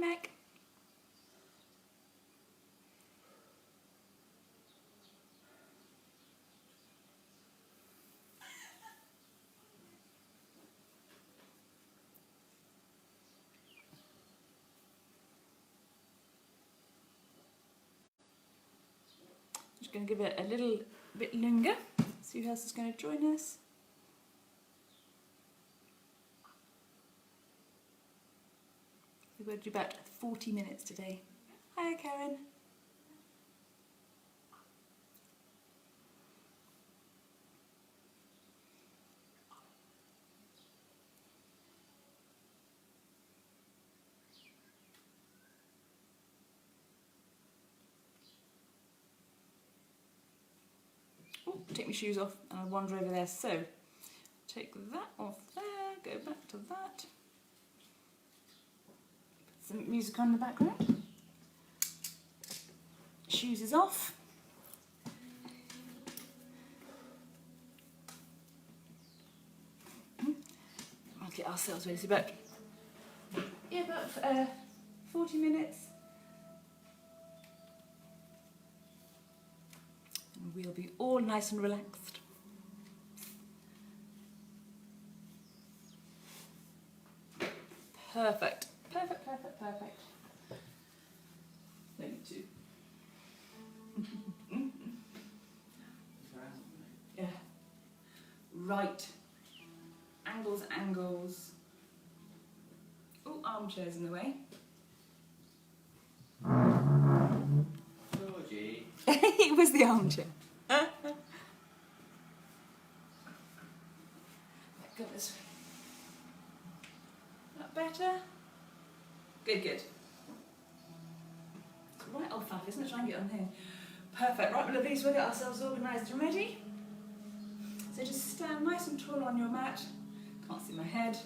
Mac. Just going to give it a little bit longer. See who else is going to join us. We're going to do about 40 minutes today. Hi, Karen. Oh, take my shoes off and I'll wander over there. So, take that off there, go back to that. Put some music on in the background. Shoes is off. I'll get ourselves ready. So about 40 minutes. And we'll be all nice and relaxed. Perfect. Perfect, perfect, perfect. Thank you. Yeah. Right. Angles, angles. Oh, armchair's in the way. Georgie. It was the armchair. Goodness. That better? Good, good. It's right old faff, isn't it? Try and get on here. Perfect. Right, my lovelies, we'll get ourselves organised and ready. So just stand nice and tall on your mat. Can't see my head.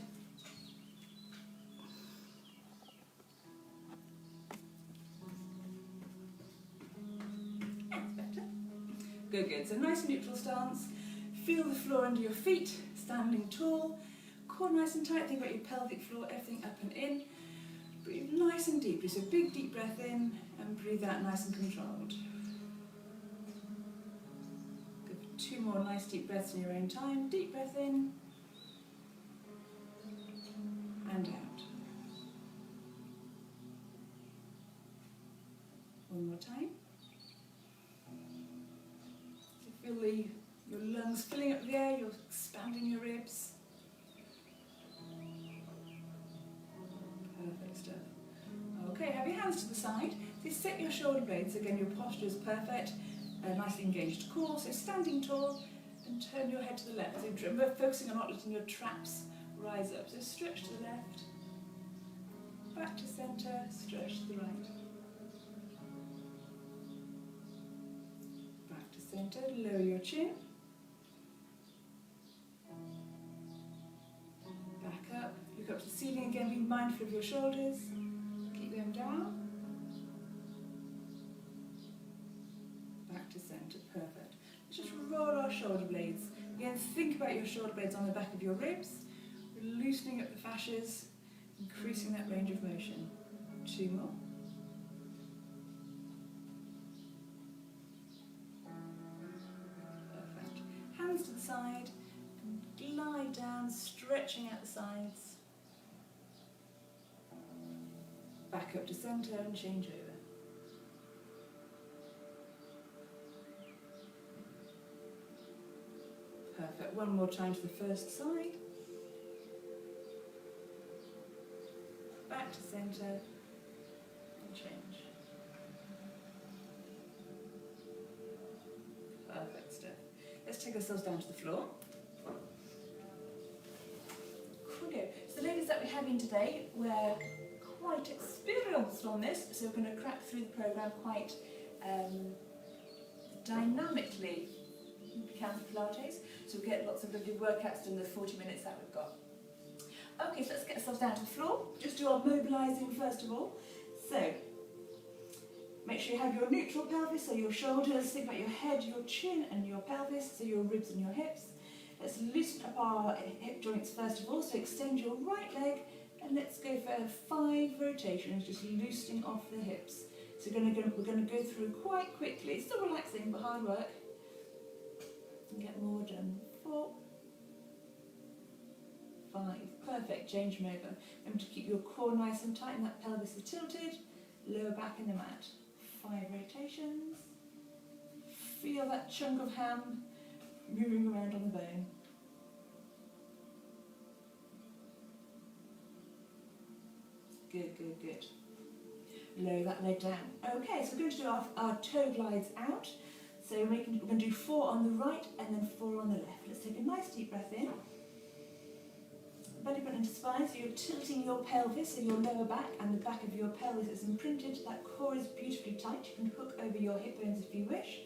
That's better. Good, good. So nice and neutral stance. Feel the floor under your feet, standing tall. Core nice and tight. Think about your pelvic floor, everything up and in. Breathe nice and deeply. So big deep breath in and breathe out nice and controlled. Good. 2 more nice deep breaths in your own time. Deep breath in and out. 1 more time. So feel your lungs filling up the air, you're expanding your ribs. Perfect stuff. Okay, have your hands to the side. So set your shoulder blades. Again, your posture is perfect. Nicely engaged core. So standing tall and turn your head to the left. So remember, focusing on not letting your traps rise up. So stretch to the left. Back to centre. Stretch to the right. Back to centre. Lower your chin. Back up. Look up to the ceiling again. Be mindful of your shoulders. Keep them down. Back to centre. Perfect. Let's just roll our shoulder blades. Again, think about your shoulder blades on the back of your ribs. We're loosening up the fascias, increasing that range of motion. 2 more. Perfect. Hands to the side. And glide down, stretching out the sides. Back up to centre and change over. Perfect. 1 more time to the first side. Back to centre and change. Perfect stuff. Let's take ourselves down to the floor. Coolio. So the ladies that we have in today were quite experienced on this, so we're going to crack through the programme quite dynamically. Pilates, so we'll get lots of lovely workouts in the 40 minutes that we've got. Okay, so let's get ourselves down to the floor. Just do our mobilising first of all. So, make sure you have your neutral pelvis, so your shoulders, think about your head, your chin and your pelvis, so your ribs and your hips. Let's loosen up our hip joints first of all, so extend your right leg And let's go for 5 rotations, just loosening off the hips. So we're going to go through quite quickly, still relaxing but hard work. And get more done. 4, 5, perfect, change them over. Remember to keep your core nice and tight and that pelvis is tilted, lower back in the mat. 5 rotations. Feel that chunk of ham moving around on the bone. Good, good, good. Lower that leg down. Okay, so we're going to do our toe glides out. So we're going to do 4 on the right and then 4 on the left. Let's take a nice deep breath in. Belly button into spine, so you're tilting your pelvis and your lower back, and the back of your pelvis is imprinted. That core is beautifully tight. You can hook over your hip bones if you wish.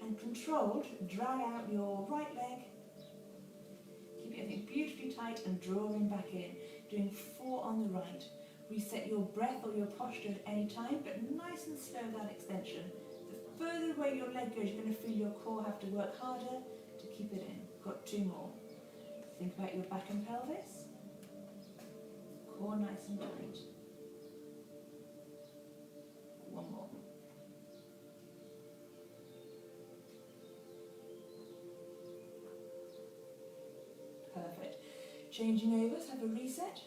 And controlled, drag out your right leg. Keep everything beautifully tight and drawing back in. Doing 4 on the right. Reset your breath or your posture at any time, but nice and slow that extension. The further away your leg goes, you're going to feel your core have to work harder to keep it in. Got 2 more. Think about your back and pelvis. Core nice and tight. 1 more. Perfect. Changing over, let's have a reset.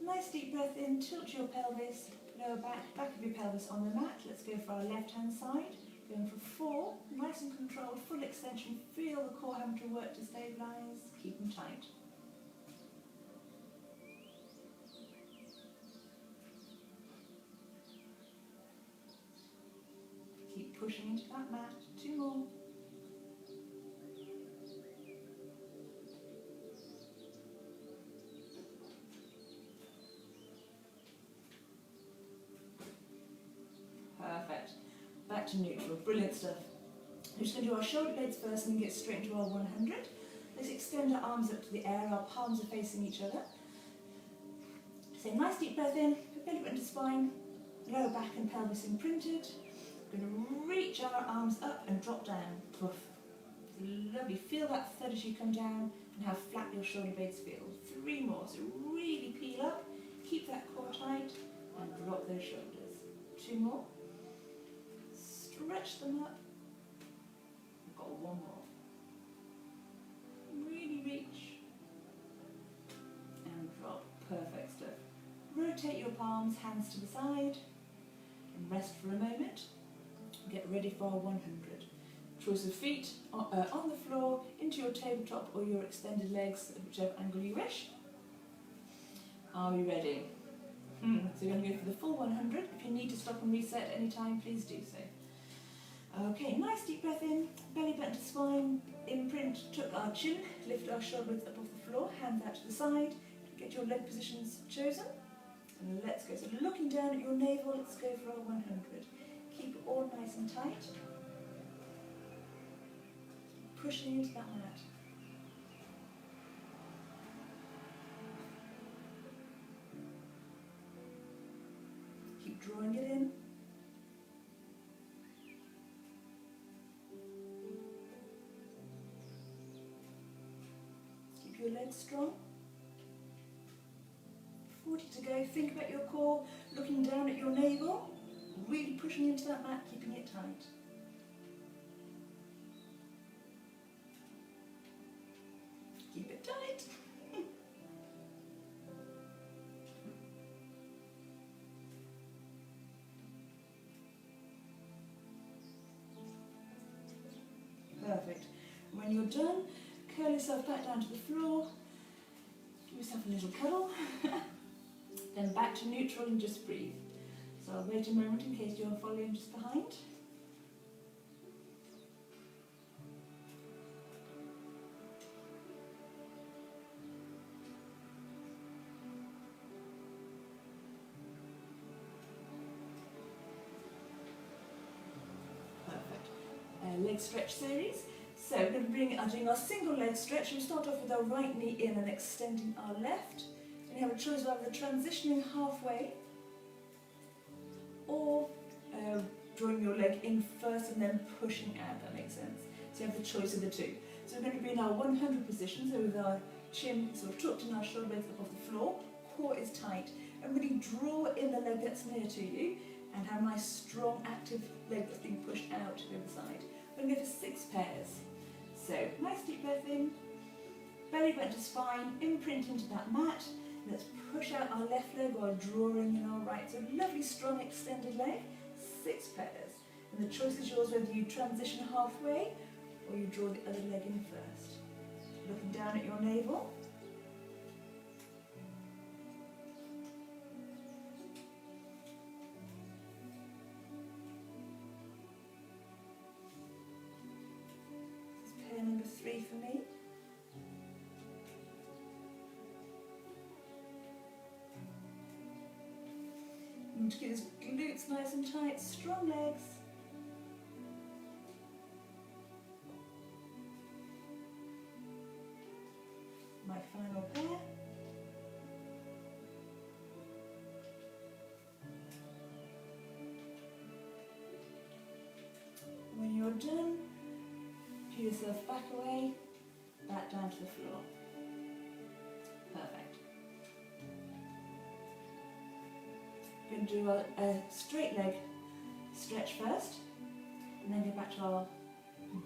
Nice deep breath in, tilt your pelvis, lower back, back of your pelvis on the mat. Let's go for our left hand side. Going for 4, nice and controlled, full extension. Feel the core having to work to stabilise. Keep them tight. Keep pushing into that mat. 2 more. Perfect. Back to neutral. Brilliant stuff. We're just going to do our shoulder blades first and then get straight into our 100. Let's extend our arms up to the air. Our palms are facing each other. So nice deep breath in, belly button to spine, lower back and pelvis imprinted. We're going to reach our arms up and drop down. Poof. Lovely. Feel that thud as you come down and how flat your shoulder blades feel. 3 more. So really peel up, keep that core tight and drop those shoulders. 2 more. Stretch them up. We've got 1 more. Really reach and drop. Perfect stuff. Rotate your palms, hands to the side, and rest for a moment. Get ready for our 100. Choice of feet on the floor, into your tabletop or your extended legs, whichever angle you wish. Are we ready? So we're going to go for the full 100. If you need to stop and reset at any time, please do so. Okay, nice deep breath in, belly button to spine, imprint, tuck our chin, lift our shoulders up off the floor, hands out to the side, get your leg positions chosen, and let's go. So looking down at your navel, let's go for our 100. Keep it all nice and tight, pushing into that mat. Keep drawing it in. Keep your legs strong. 40 to go. Think about your core, looking down at your navel, really pushing into that mat, keeping it tight. Keep it tight. Perfect. When you're done, curl yourself back down to the floor, give yourself a little cuddle, then back to neutral and just breathe. So I'll wait a moment in case you're following just behind. Leg stretch series. So we're going to be doing our single leg stretch. We start off with our right knee in and extending our left. And you have a choice of either transitioning halfway or drawing your leg in first and then pushing out. That makes sense. So you have the choice of the 2. So we're going to be in our 100 position, so with our chin sort of tucked in our shoulder blades up off the floor, core is tight, and really draw in the leg that's near to you, and have a nice strong active leg that's being pushed out to the other side. We're going to go for 6 pairs. So nice deep breath in, belly bent to spine, imprint into that mat. Let's push out our left leg while drawing in our right. So lovely strong extended leg, 6 pairs. And the choice is yours whether you transition halfway or you draw the other leg in first. Looking down at your navel. This is pair number 3 for me. And to get his glutes nice and tight, strong legs. My final pair. When you're done, put yourself back away, back down to the floor. Perfect. We're going to do a straight leg stretch first, and then go back to our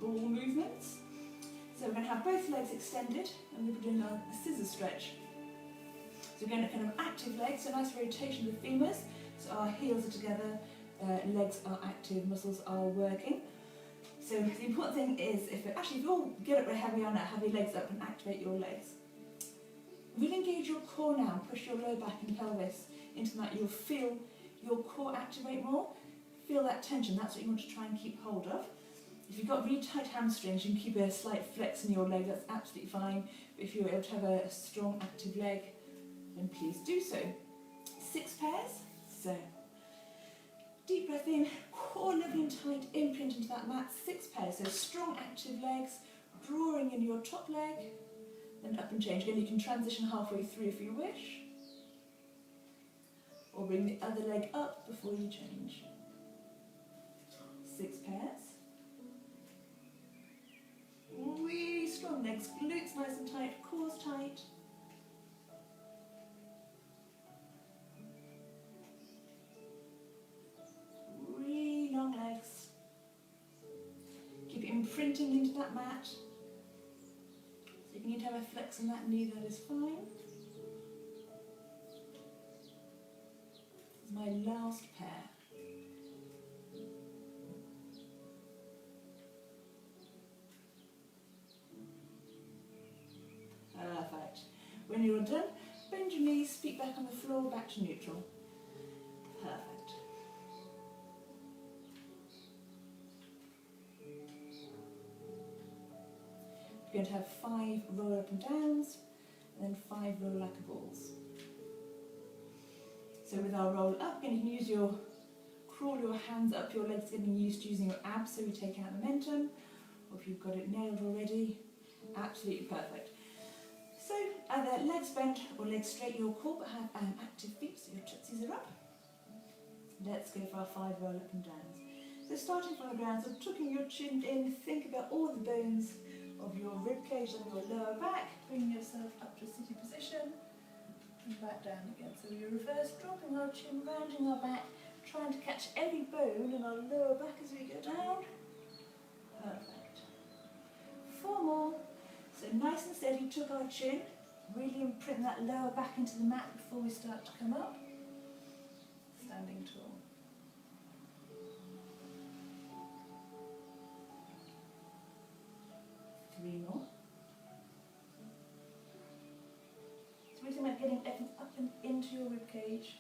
ball movements. So we're going to have both legs extended, and we're doing a scissor stretch. So we're going to kind of active legs, so nice rotation of the femurs, so our heels are together, legs are active, muscles are working. So the important thing is, if you all get up where we are now, have your legs up and activate your legs. Really engage your core now, push your lower back and pelvis into that. You'll feel your core activate more, feel that tension, that's what you want to try and keep hold of. If you've got really tight hamstrings, you can keep a slight flex in your leg, that's absolutely fine. But if you're able to have a strong active leg, then please do so. 6 pairs, so deep breath in, core lovely and tight, imprint into that mat, 6 pairs, so strong active legs, drawing in your top leg, then up and change. Again, you can transition halfway through if you wish, or bring the other leg up before you change. 6 pairs. Really strong legs, glutes nice and tight, core's tight. Really long legs. Keep it imprinting into that mat. So if you need to have a flex in that knee, that is fine. This is my last pair. Perfect. When you're done, bend your knees, feet back on the floor, back to neutral. Perfect. We're going to have 5 roll up and downs, and then 5 roll like a balls. So with our roll up, again, you can use crawl your hands up, your legs getting used to using your abs so you take out momentum, or if you've got it nailed already, absolutely perfect. So either legs bent or legs straight, your core, but have active feet, so your tootsies are up. Let's go for our 5 roll up and downs. So starting from the ground, so tucking your chin in, think about all the bones of your rib cage and your lower back, bring yourself up to a sitting position, and back down again. So we reverse, dropping our chin, rounding our back, trying to catch every bone in our lower back as we go down. Perfect. 4 more. So nice and steady, tuck our chin, really imprint that lower back into the mat before we start to come up. Standing tall. 3 more. So we're talking about getting everything up and into your rib cage,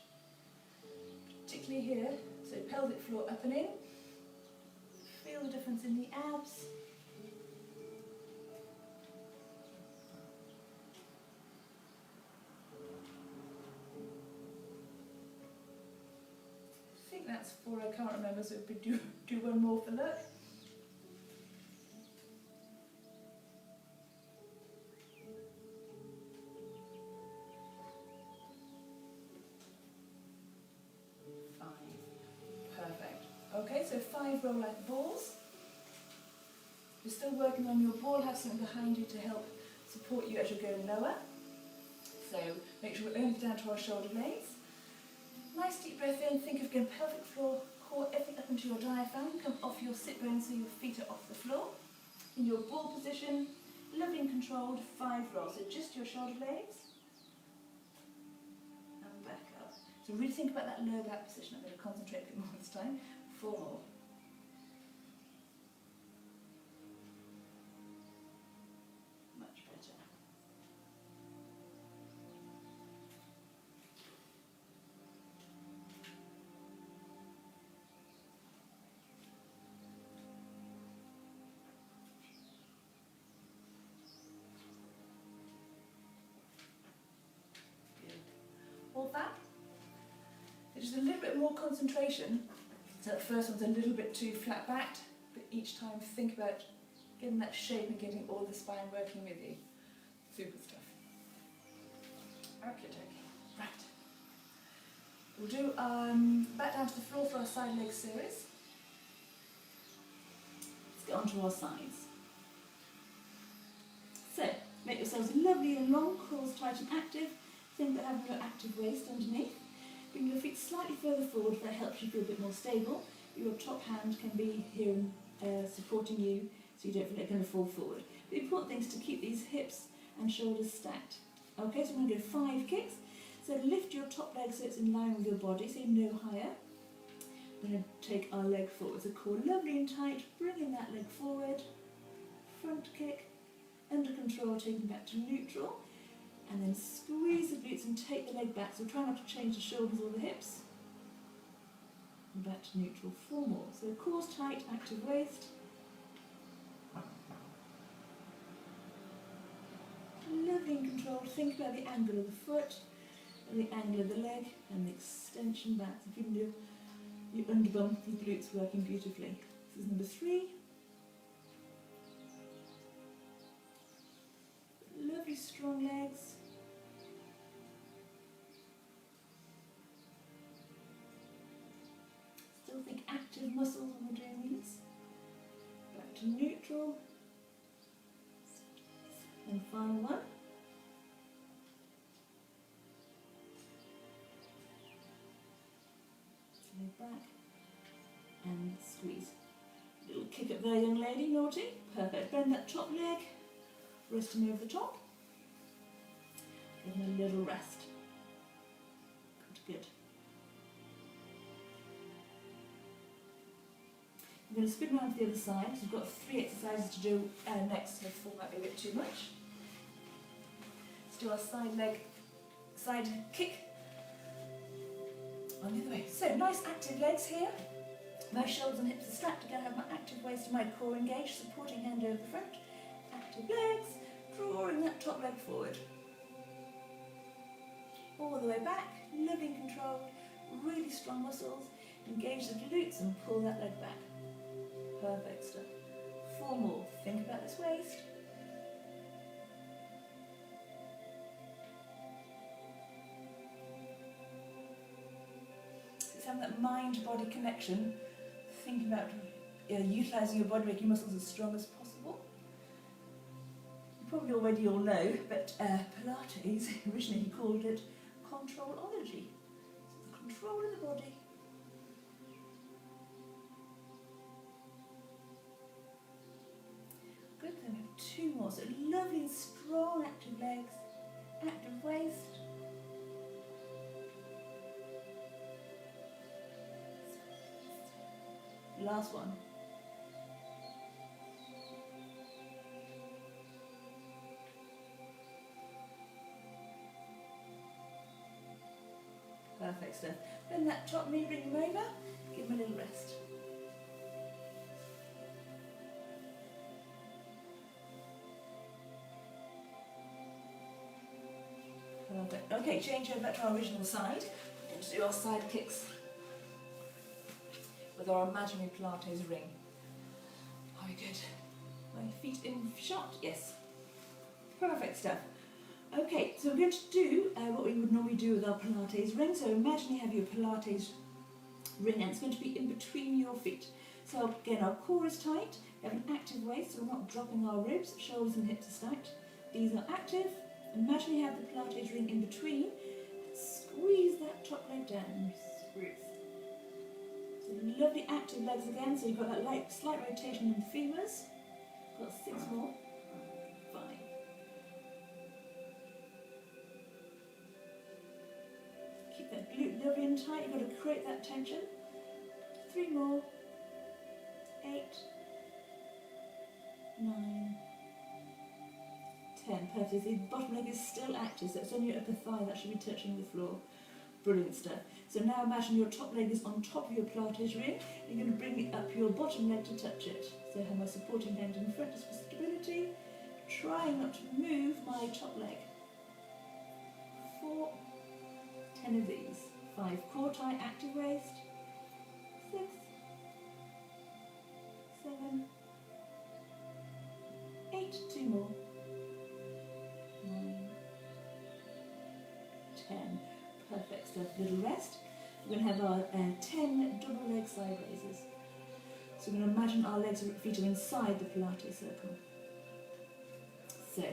particularly here. So pelvic floor up and in. Feel the difference in the abs. I think that's 4, I can't remember, so we do 1 more for luck. Okay, so 5 roll like balls. You're still working on your ball, have something behind you to help support you as you're going lower. So make sure we're only down to our shoulder blades. Nice deep breath in, think of again pelvic floor, core, everything up into your diaphragm, come off your sit bones so your feet are off the floor. In your ball position, lovely and controlled, 5 rolls, so just your shoulder blades. And back up. So really think about that low back position. I'm going to concentrate a bit more this time. 4 more. Much better. Hold that. Just a little bit more concentration. So that first one's a little bit too flat backed, but each time think about getting that shape and getting all the spine working with you. Super stuff. Okay, right. We'll do back down to the floor for our side leg series. Let's get onto our sides. So, make yourselves lovely and long, crawls tight and active. Think about having your active waist underneath. Bring your feet slightly further forward, that helps you feel a bit more stable. Your top hand can be here supporting you so you don't feel like you're going to fall forward. The important thing is to keep these hips and shoulders stacked. Okay, so I'm going to go 5 kicks. So lift your top leg so it's in line with your body, so you're no higher. We're going to take our leg forward. So core lovely and tight, bringing that leg forward. Front kick, under control, taking back to neutral. And then squeeze the glutes and take the leg back. So try not to change the shoulders or the hips. And back to neutral, 4 more. So core's tight, active waist. Lovely and controlled. Think about the angle of the foot, and the angle of the leg, and the extension back. So if you can do your underbum, your glutes working beautifully. This is number 3. Lovely strong legs. Still think active muscles when we're doing these. Back to neutral. And final one. Leg back and squeeze. Little kick up there, young lady, naughty. Perfect. Bend that top leg. Resting over the top. Give them a little rest. Good. I'm going to spin around to the other side because we've got 3 exercises to do next, so 4 might be a bit too much. Let's do our side kick on the other way. So nice active legs here. My shoulders and hips are stacked. Again, I have my active waist and my core engaged, supporting hand over the front. Active legs, drawing that top leg forward. All the way back, loving control, really strong muscles. Engage the glutes and pull that leg back. Perfect stuff. 4 more. Think about this waist. It's having that mind-body connection. Think about utilising your body, making muscles as strong as possible. You probably already all know, but Pilates, originally he called it controlology. So the control of the body. Good, then we have 2 more. So lovely and strong active legs, active waist. Last one. Perfect stuff. Bend that top knee, bring them over, give them a little rest. Perfect. Okay, change over back to our original side. We're going to do our side kicks with our imaginary Pilates ring. Are we good? My feet in shot? Yes. Perfect stuff. Okay, so we're going to do what we would normally do with our Pilates ring. So imagine you have your Pilates ring and it's going to be in between your feet. So again, our core is tight, we have an active waist, so we're not dropping our ribs, shoulders and hips are stacked. These are active, Imagine you have the Pilates ring in between. Squeeze that top leg down. Squeeze. So lovely active legs again, so you've got that slight rotation in the femurs. Got 6 more. 5. Keep that glute lovely and tight, you've got to create that tension. 3 more. 8. 9. 10. Perfect. The bottom leg is still active, so it's on your upper thigh that should be touching the floor. Brilliant stuff. So now imagine your top leg is on top of your Pilates ring. You're going to bring it up your bottom leg to touch it. So I have my supporting hand in front just for stability. Trying not to move my top leg. 4. 10 of these. 5. Core tight, active waist. 6. 7. 8. 2 more. 9. 10. Perfect stuff. Little rest. We're going to have our 10 double leg side raises. So we're going to imagine our feet are inside the Pilates circle. So,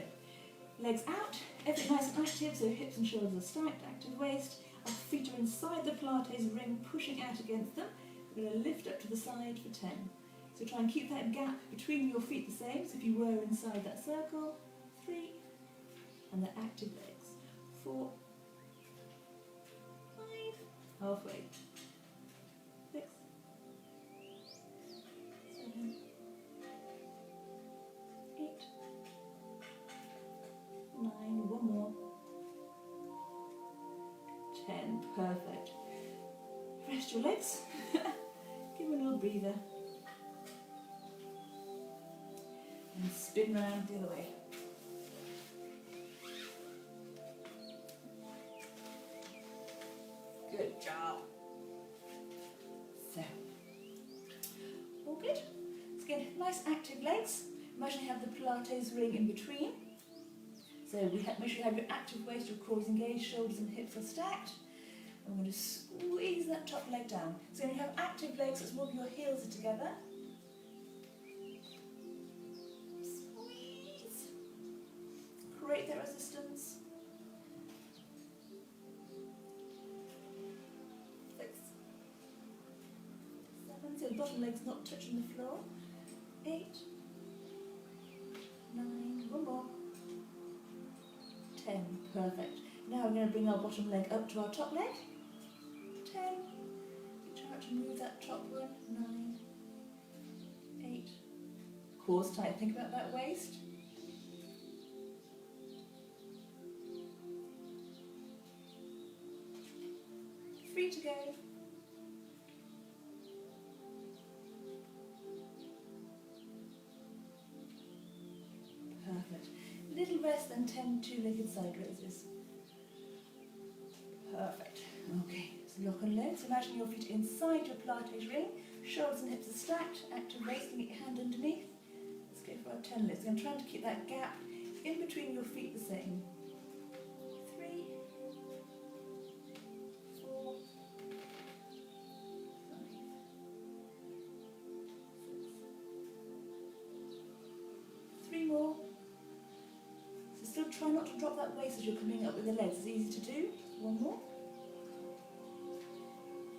legs out, everything nice and active, so hips and shoulders are stacked, active waist. Our feet are inside the Pilates ring, pushing out against them. We're going to lift up to the side for 10. So try and keep that gap between your feet the same, so if you were inside that circle. 3, and the active legs. 4, 5, halfway. 6, 7, 8, 9, 1 more. 10, perfect. Rest your legs. Give them a little breather. And spin round the other way. Good job. So, all good. Let's get nice active legs. Imagine you have the Pilates ring in between. So make sure you have your active waist, your core is engaged, shoulders and hips are stacked. And we're going to squeeze that top leg down. So when you have active legs, it's more your heels are together. Squeeze. Create that resistance. 6, 7, so the bottom leg's not touching the floor. 8, 9, 1 more. 10, perfect. Now we're going to bring our bottom leg up to our top leg. 10, try to move that top one. 9, 8, core's tight, think about that waist. 3 to go. Perfect. Little rest and 10 two-legged side raises. Perfect. Okay, so lock on legs. Imagine your feet inside your Pilates ring. Shoulders and hips are stacked. Active waist, and get your hand underneath. Let's go for our 10 lifts. I'm trying to keep that gap in between your feet the same. 3, 4, 5, 6. 3 more. Still try not to drop that waist as you're coming up with the legs. It's easy to do. 1 more.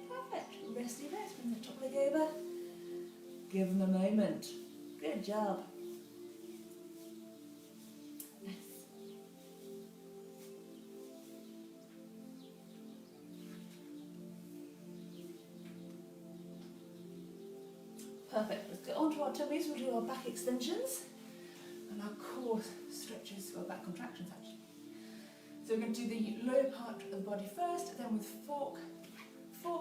Perfect. Rest your legs. Bring the top leg over. Give them a moment. Good job. Nice. Perfect. Let's go on to our tummies. We'll do our back extensions. And our core stretches, or back contractions actually. So we're going to do the lower part of the body first, then with fork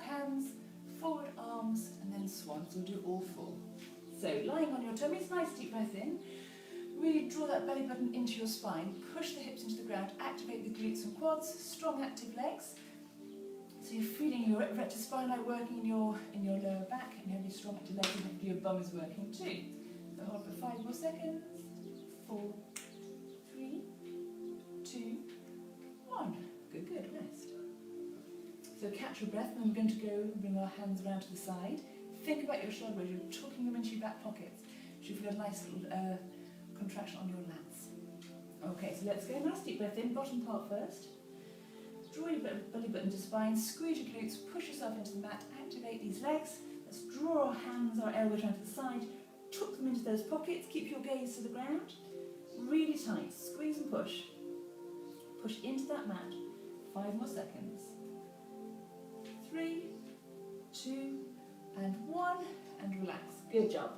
hands, forward arms, and then swan. So we'll do all 4. So lying on your tummies, nice deep breath in. Really draw that belly button into your spine. Push the hips into the ground. Activate the glutes and quads. Strong active legs. So you're feeling your rectus spinae working in your lower back, and you have your strong active legs, and your bum is working too. So hold for 5 more seconds. 4, 3, 2, 1. Good, rest. So catch your breath, and we're going to go and bring our hands around to the side. Think about your shoulder blades, you're tucking them into your back pockets. You should feel a nice little contraction on your lats. Okay, so let's go. Nice deep breath in, bottom part first. Draw your belly button to spine, squeeze your glutes, push yourself into the mat, activate these legs. Let's draw our hands, our elbows around to the side, tuck them into those pockets, keep your gaze to the ground. Really tight, squeeze and push. Push into that mat. 5 more seconds. 3, 2, and 1, and relax. Good job.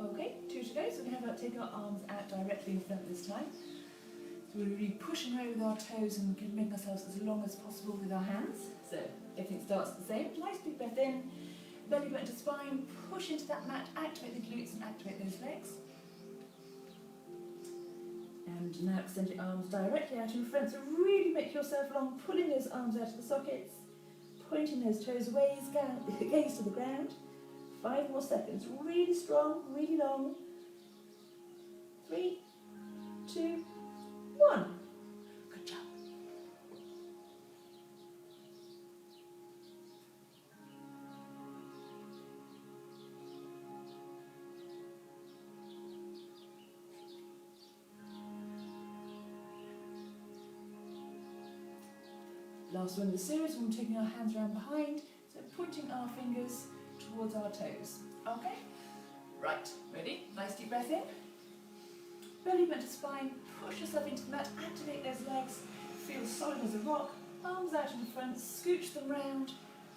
Okay, 2 to go, so we're going to take our arms out directly in front this time. So we're really pushing away with our toes and making ourselves as long as possible with our hands. So everything starts the same. Nice big breath in, belly button to spine, push into that mat, activate the glutes and activate those legs. And now extend your arms directly out in front, so really make yourself long, pulling those arms out of the sockets, pointing those toes away, gaze to the ground. 5 more seconds, really strong, really long. 3, 2, 1. Good job. Last one in the series, we're taking our hands around behind, so pointing our fingers towards our toes. Okay? Right, ready? Nice deep breath in. Belly button to spine, push yourself into the mat, activate those legs, feel solid as a rock, arms out in front, scooch them round,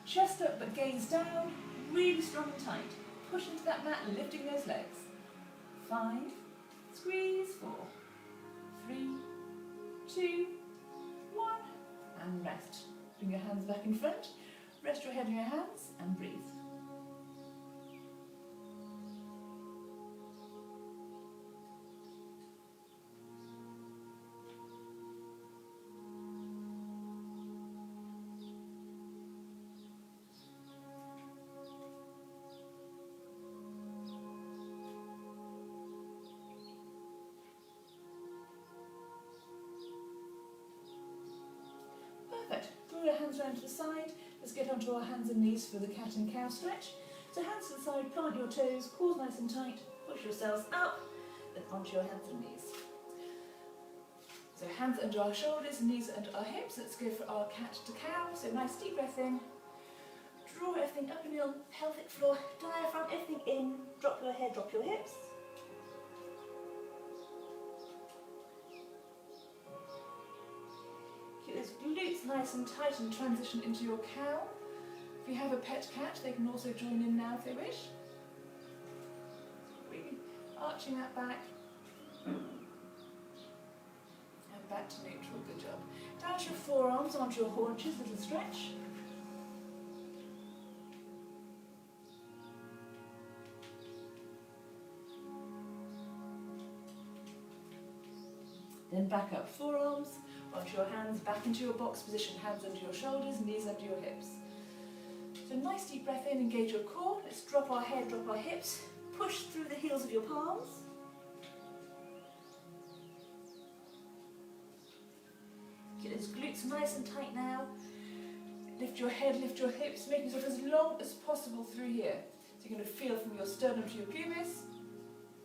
chest up but gaze down, really strong and tight. Push into that mat, lifting those legs. 5, squeeze, 4, 3, 2, 1, and rest. Bring your hands back in front, rest your head in your hands and breathe. Perfect. Draw your hands around to the side. Let's get onto our hands and knees for the cat and cow stretch. So hands to the side, plant your toes, paws nice and tight, push yourselves up, then onto your hands and knees. So hands under our shoulders, knees under our hips. Let's go for our cat to cow. So nice deep breath in. Draw everything up in your pelvic floor, diaphragm, everything in. Drop your head, drop your hips. Keep those glutes nice and tight and transition into your cow. If you have a pet cat, they can also join in now if they wish. Really arching that back. And back to neutral, good job. Down to your forearms, onto your haunches, little stretch. Then back up, forearms, onto your hands, back into your box position, hands under your shoulders, knees under your hips. So nice deep breath in, engage your core. Let's drop our head, drop our hips, push through the heels of your palms. Get those glutes nice and tight now. Lift your head, lift your hips, making yourself as long as possible through here. So you're going to feel from your sternum to your pubis.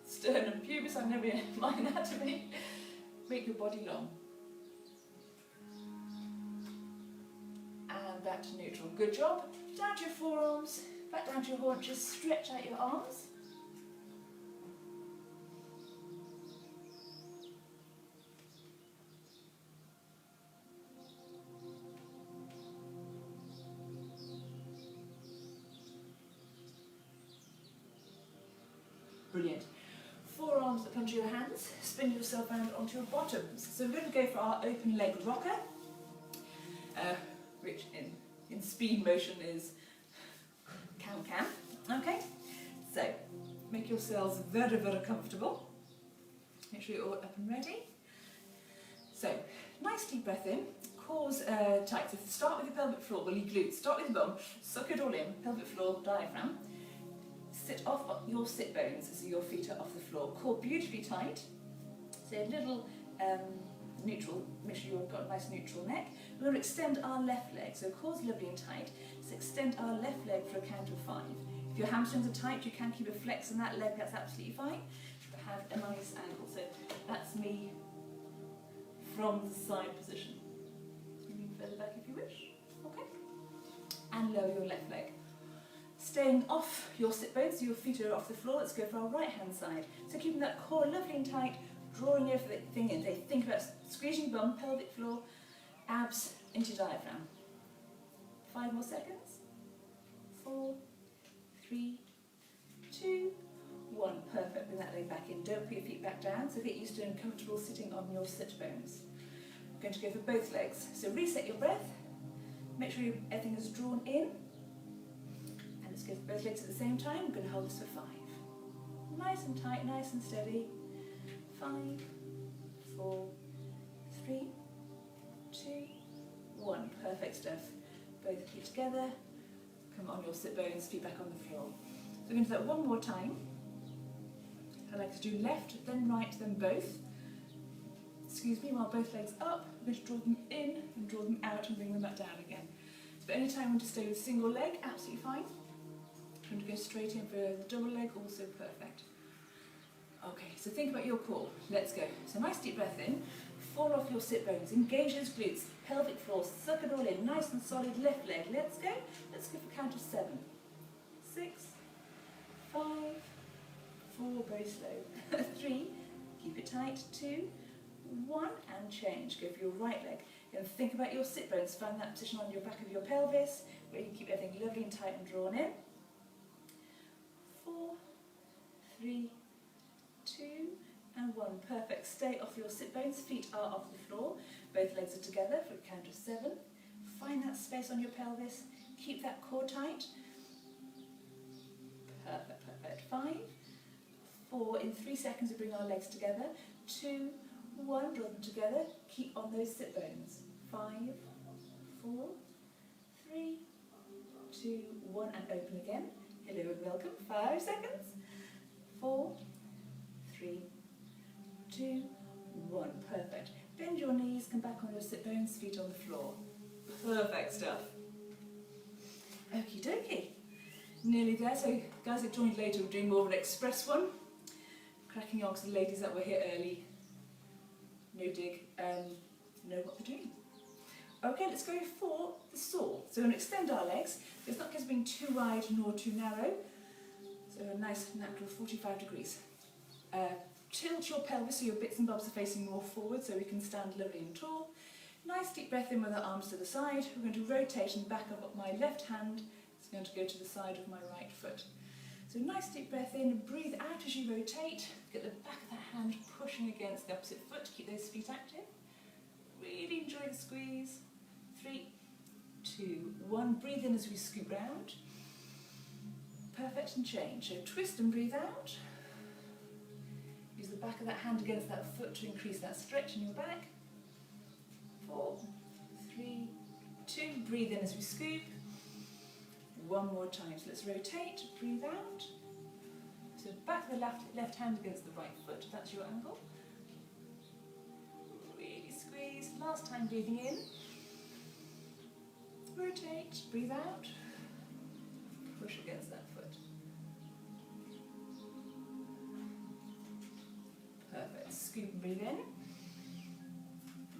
Sternum, pubis, I know my anatomy. Make your body long. And back to neutral. Good job. Down to your forearms, back down to your haunches, stretch out your arms. Brilliant. Forearms up onto your hands, spin yourself around onto your bottoms. So we're going to go for our open leg rocker, which in speed motion is can. Okay, so make yourselves very, very comfortable. Make sure you're all up and ready. So, nice deep breath in, cores tight. So start with your pelvic floor, well your glutes, start with the bum, suck it all in, pelvic floor, diaphragm. Sit off your sit bones so your feet are off the floor. Core beautifully tight. So a little neutral, make sure you've got a nice neutral neck. We're going to extend our left leg, so core's lovely and tight. Let's extend our left leg for a count of 5. If your hamstrings are tight, you can keep a flex in that leg, that's absolutely fine. But have a nice angle. So that's me from the side position. Lean further back if you wish. Okay. And lower your left leg. Staying off your sit bones, so your feet are off the floor. Let's go for our right hand side. So keeping that core lovely and tight, drawing everything in. So think about squeezing bum, pelvic floor, abs into diaphragm. 5 more seconds. 4, 3, 2, 1. Perfect. Bring that leg back in. Don't put your feet back down. So get used to and comfortable sitting on your sit bones. We're going to go for both legs. So reset your breath. Make sure everything is drawn in. And let's go for both legs at the same time. We're going to hold this for 5. Nice and tight, nice and steady. 5, 4, 3, 2, 1. Perfect stuff. Both feet together. Come on your sit bones, feet back on the floor. So we're going to do that one more time. I like to do left, then right, then both. Excuse me, while both legs up, we're going to draw them in and draw them out and bring them back down again. So at any time you want to stay with single leg, absolutely fine. If you want to go straight in for the double leg, also perfect. Okay, so think about your core. Let's go. So nice deep breath in. Fall off your sit bones. Engage those glutes. Pelvic floor. Suck it all in. Nice and solid left leg. Let's go. Let's go for count of 7. 6, 5, 4, very slow. 3, keep it tight. 2, 1, and change. Go for your right leg. And think about your sit bones. Find that position on your back of your pelvis where you keep everything lovely and tight and drawn in. 4, 3, 2, and 1. Perfect. Stay off your sit bones. Feet are off the floor. Both legs are together for a count of 7. Find that space on your pelvis. Keep that core tight. Perfect, perfect. 5, 4. In 3 seconds we bring our legs together. 2, 1. Draw them together. Keep on those sit bones. 5, 4, 3, 2, 1, and open again. Hello and welcome. 5 seconds. 4, 3, 2, 1. Perfect. Bend your knees, come back on your sit bones, feet on the floor. Perfect stuff. Okie dokie. Nearly there. So guys that joined later, we're doing more of an express one. Cracking on to the ladies that were here early. No dig, know what they're doing. Okay, let's go for the saw. So we're going to extend our legs. It's not being too wide nor too narrow. So a nice natural 45 degrees. Tilt your pelvis so your bits and bobs are facing more forward so we can stand lovely and tall. Nice deep breath in with our arms to the side. We're going to rotate and back up my left hand. It's going to go to the side of my right foot. So nice deep breath in, breathe out as you rotate. Get the back of the hand pushing against the opposite foot. Keep those feet active. Really enjoy the squeeze. 3, 2, 1. Breathe in as we scoop round. Perfect, and change. So twist and breathe out. Use the back of that hand against that foot to increase that stretch in your back. 4, 3, 2. Breathe in as we scoop. One more time. So let's rotate. Breathe out. So back of the left hand against the right foot. That's your angle. Really squeeze. Last time breathing in. Rotate. Breathe out. Push against that foot. Perfect. Scoop and breathe in.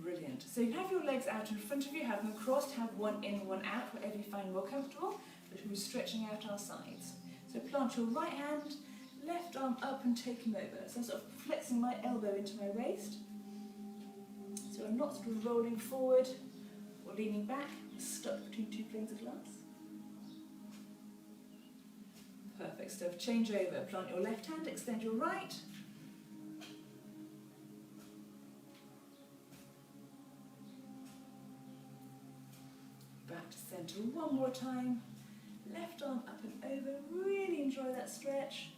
Brilliant. So you have your legs out in front of you, have them crossed, have one in, one out, whatever you find more comfortable. But we're stretching out our sides. So plant your right hand, left arm up and take him over. So I'm sort of flexing my elbow into my waist. So I'm not sort of rolling forward or leaning back, I'm stuck between 2 planes of glass. Perfect stuff. Change over. Plant your left hand, extend your right. Back to centre one more time. Left arm up and over. Really enjoy that stretch.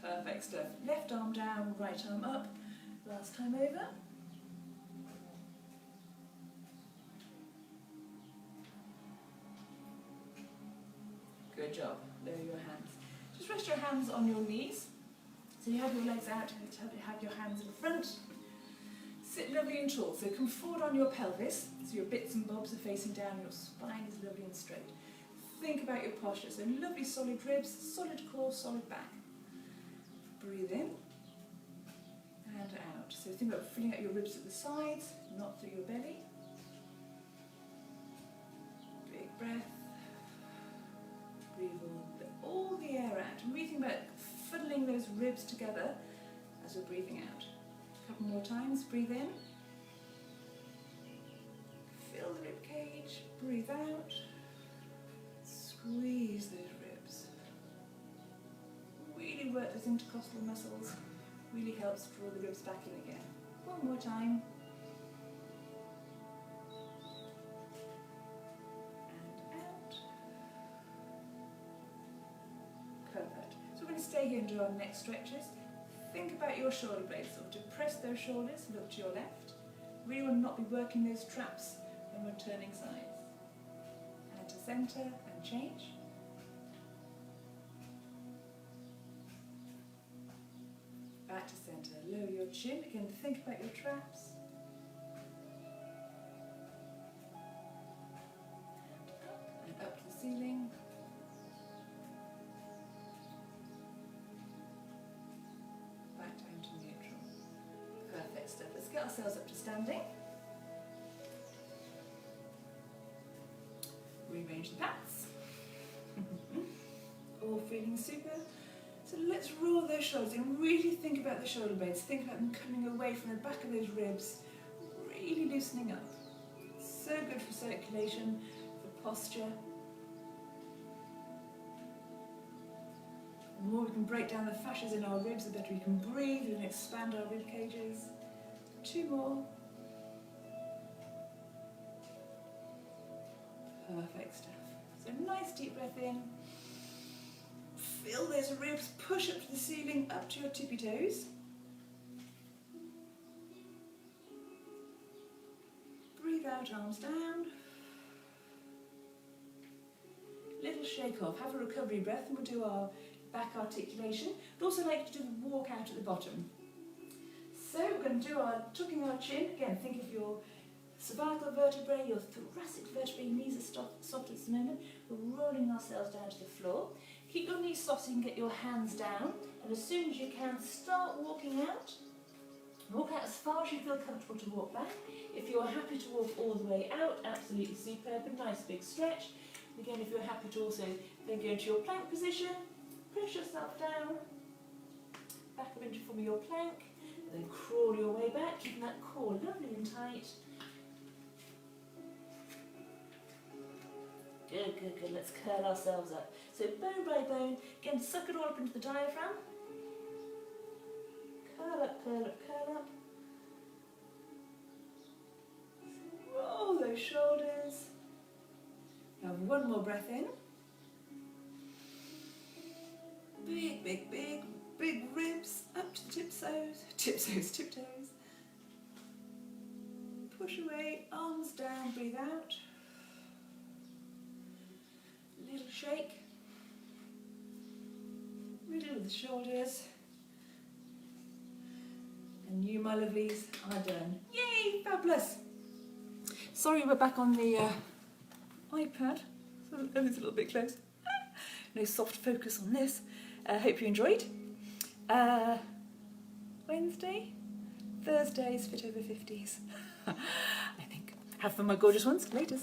Perfect stuff. Left arm down, right arm up. Last time over. Good job. Lower your hands. Just rest your hands on your knees. So you have your legs out, you have your hands in front. Sit lovely and tall, so come forward on your pelvis, so your bits and bobs are facing down, your spine is lovely and straight. Think about your posture, so lovely solid ribs, solid core, solid back. Breathe in and out. So think about filling out your ribs at the sides, not through your belly. Big breath. Breathe all the air out. And really think about fuddling those ribs together as we're breathing out. A couple more times. Breathe in. Fill the rib cage. Breathe out. Squeeze those ribs. Really work those intercostal muscles. Really helps draw the ribs back in again. One more time. And out. Perfect. So we're going to stay here and do our neck stretches. Think about your shoulder blades. So depress those shoulders, look to your left. Really will not be working those traps when we're turning sides. And to centre and change. Back to centre. Lower your chin. Again, think about your traps. And up to the ceiling. Back down to neutral. Perfect stuff. Let's get ourselves up to standing. Rearrange the pats. All feeling super. So let's roll those shoulders and really think about the shoulder blades. Think about them coming away from the back of those ribs, really loosening up. So good for circulation, for posture. The more we can break down the fascias in our ribs, the better we can breathe and expand our rib cages. 2 more. Perfect stuff. So nice deep breath in. Fill those ribs, push up to the ceiling, up to your tippy toes. Breathe out, arms down. Little shake off, have a recovery breath and we'll do our back articulation. But also like to do the walk out at the bottom. So we're going to do our tucking our chin. Again, think of your cervical vertebrae, your thoracic vertebrae, knees are soft at the moment. We're rolling ourselves down to the floor. Keep your knees soft so you can get your hands down, and as soon as you can, start walking out. Walk out as far as you feel comfortable to walk back. If you're happy to walk all the way out, absolutely superb, a nice big stretch. Again, if you're happy to also then go into your plank position, push yourself down, back up into form of your plank, and then crawl your way back, keeping that core lovely and tight. Good, good, good. Let's curl ourselves up. So bone by bone, again, suck it all up into the diaphragm. Curl up, curl up, curl up. Roll those shoulders. Have one more breath in. Big, big, big, big ribs up to the tiptoes. Push away, arms down, breathe out. Little shake. Middle of the shoulders. And you, my lovelies, are done. Yay, fabulous. Sorry, we're back on the iPad. So it's a little bit close. No soft focus on this. Hope you enjoyed. Wednesday, Thursdays, fit over 50s. I think. Have fun, my gorgeous ones. Laters.